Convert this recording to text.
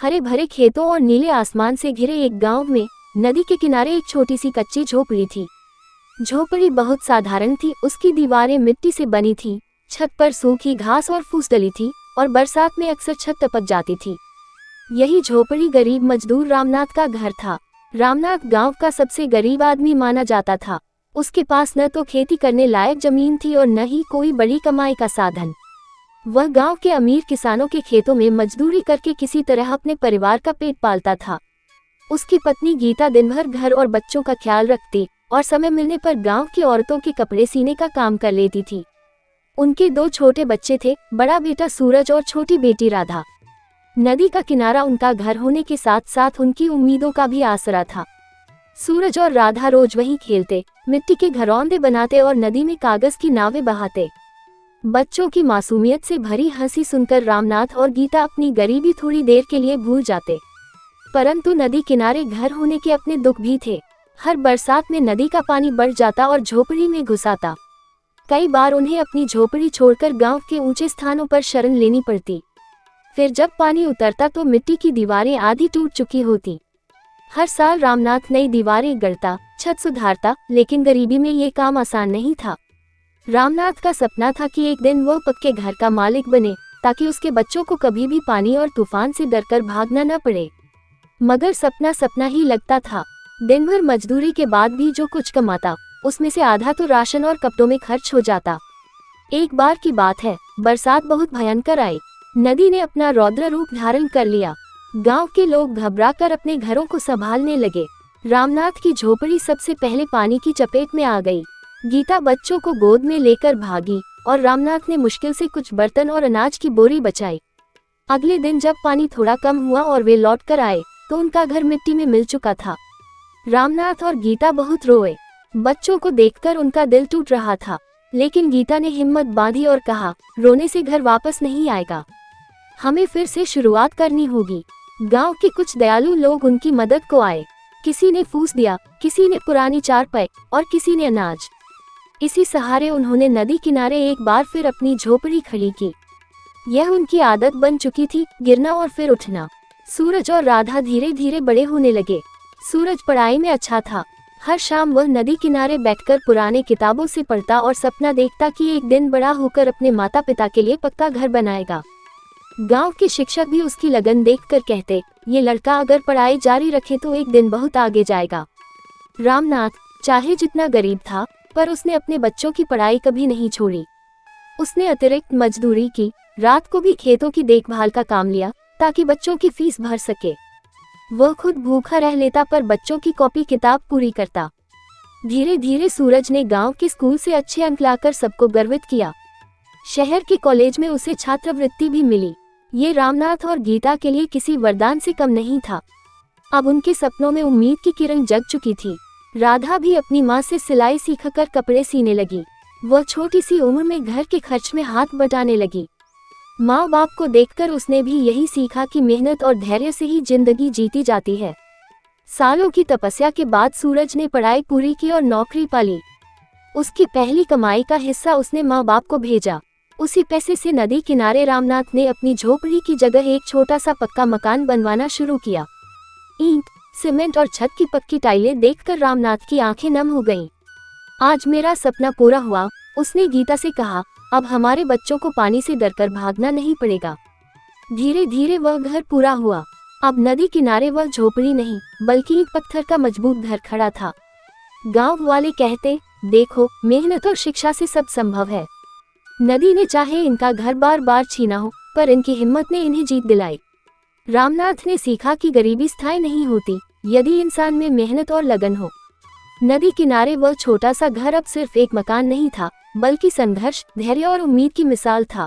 हरे भरे खेतों और नीले आसमान से घिरे एक गांव में नदी के किनारे एक छोटी सी कच्ची झोपड़ी थी। झोपड़ी बहुत साधारण थी। उसकी दीवारें मिट्टी से बनी थी, छत पर सूखी घास और फूस डली थी और बरसात में अक्सर छत टपक जाती थी। यही झोपड़ी गरीब मजदूर रामनाथ का घर था। रामनाथ गांव का सबसे गरीब आदमी माना जाता था। उसके पास न तो खेती करने लायक जमीन थी और न ही कोई बड़ी कमाई का साधन। वह गांव के अमीर किसानों के खेतों में मजदूरी करके किसी तरह अपने परिवार का पेट पालता था। उसकी पत्नी गीता दिन भर घर और बच्चों का ख्याल रखती और समय मिलने पर गांव की औरतों के कपड़े सीने का काम कर लेती थी। उनके 2 छोटे बच्चे थे, बड़ा बेटा सूरज और छोटी बेटी राधा। नदी का किनारा उनका घर होने के साथ साथ उनकी उम्मीदों का भी आसरा था। सूरज और राधा रोज वहीं खेलते, मिट्टी के घरौंदे बनाते और नदी में कागज की नावें बहाते। बच्चों की मासूमियत से भरी हंसी सुनकर रामनाथ और गीता अपनी गरीबी थोड़ी देर के लिए भूल जाते। परंतु नदी किनारे घर होने के अपने दुख भी थे। हर बरसात में नदी का पानी बढ़ जाता और झोपड़ी में घुस आता। कई बार उन्हें अपनी झोपड़ी छोड़कर गांव के ऊंचे स्थानों पर शरण लेनी पड़ती। फिर जब पानी उतरता तो मिट्टी की दीवारें आधी टूट चुकी होती। हर साल रामनाथ नई दीवारें गढ़ता, छत सुधारता, लेकिन गरीबी में ये काम आसान नहीं था। रामनाथ का सपना था कि एक दिन वह पक्के घर का मालिक बने, ताकि उसके बच्चों को कभी भी पानी और तूफान से डरकर भागना न पड़े। मगर सपना सपना ही लगता था। दिन भर मजदूरी के बाद भी जो कुछ कमाता, उसमें से आधा तो राशन और कपड़ों में खर्च हो जाता। एक बार की बात है, बरसात बहुत भयंकर आई। नदी ने अपना रौद्र रूप धारण कर लिया। गांव के लोग घबराकर अपने घरों को संभालने लगे। रामनाथ की झोपड़ी सबसे पहले पानी की चपेट में आ गई। गीता बच्चों को गोद में लेकर भागी और रामनाथ ने मुश्किल से कुछ बर्तन और अनाज की बोरी बचाई। अगले दिन जब पानी थोड़ा कम हुआ और वे लौट कर आए तो उनका घर मिट्टी में मिल चुका था। रामनाथ और गीता बहुत रोए। बच्चों को देखकर उनका दिल टूट रहा था, लेकिन गीता ने हिम्मत बांधी और कहा, रोने से घर वापस नहीं आएगा, हमें फिर से शुरुआत करनी होगी। गांव के कुछ दयालु लोग उनकी मदद को आए। किसी ने फूस दिया, किसी ने पुरानी चारपाई और किसी ने अनाज। इसी सहारे उन्होंने नदी किनारे एक बार फिर अपनी झोपड़ी खड़ी की। यह उनकी आदत बन चुकी थी, गिरना और फिर उठना। सूरज और राधा धीरे धीरे बड़े होने लगे। सूरज पढ़ाई में अच्छा था। हर शाम वह नदी किनारे बैठकर पुराने किताबों से पढ़ता और सपना देखता कि एक दिन बड़ा होकर अपने माता पिता के लिए पक्का घर बनाएगा। गांव के शिक्षक भी उसकी लगन देखकर कहते, ये लड़का अगर पढ़ाई जारी रखे तो एक दिन बहुत आगे जाएगा। रामनाथ चाहे जितना गरीब था, पर उसने अपने बच्चों की पढ़ाई कभी नहीं छोड़ी। उसने अतिरिक्त मजदूरी की, रात को भी खेतों की देखभाल का काम लिया ताकि बच्चों की फीस भर सके। वह खुद भूखा रह लेता पर बच्चों की कॉपी किताब पूरी करता। धीरे धीरे सूरज ने गांव के स्कूल से अच्छे अंक लाकर सबको गर्वित किया। शहर के कॉलेज में उसे छात्रवृत्ति भी मिली। ये रामनाथ और गीता के लिए किसी वरदान से कम नहीं था। अब उनके सपनों में उम्मीद की किरण जग चुकी थी। राधा भी अपनी माँ से सिलाई सीखकर कपड़े सीने लगी। वह छोटी सी उम्र में घर के खर्च में हाथ बटाने लगी। माँ बाप को देखकर उसने भी यही सीखा कि मेहनत और धैर्य से ही जिंदगी जीती जाती है। सालों की तपस्या के बाद सूरज ने पढ़ाई पूरी की और नौकरी पाली। उसकी पहली कमाई का हिस्सा उसने माँ बाप को भेजा। उसी पैसे से नदी किनारे रामनाथ ने अपनी झोपड़ी की जगह एक छोटा सा पक्का मकान बनवाना शुरू किया। ईंट, सीमेंट और छत की पक्की टाइलें देखकर रामनाथ की आंखें नम हो गईं। आज मेरा सपना पूरा हुआ, उसने गीता से कहा। अब हमारे बच्चों को पानी से डरकर भागना नहीं पड़ेगा। धीरे धीरे वह घर पूरा हुआ। अब नदी किनारे वह झोपड़ी नहीं बल्कि एक पत्थर का मजबूत घर खड़ा था। गांव वाले कहते, देखो, मेहनत और शिक्षा से सब संभव है। नदी ने चाहे इनका घर बार बार छीना हो, पर इनकी हिम्मत ने इन्हें जीत दिलाई। रामनाथ ने सीखा कि गरीबी स्थायी नहीं होती, यदि इंसान में मेहनत और लगन हो। नदी किनारे वह छोटा सा घर अब सिर्फ एक मकान नहीं था, बल्कि संघर्ष, धैर्य और उम्मीद की मिसाल था।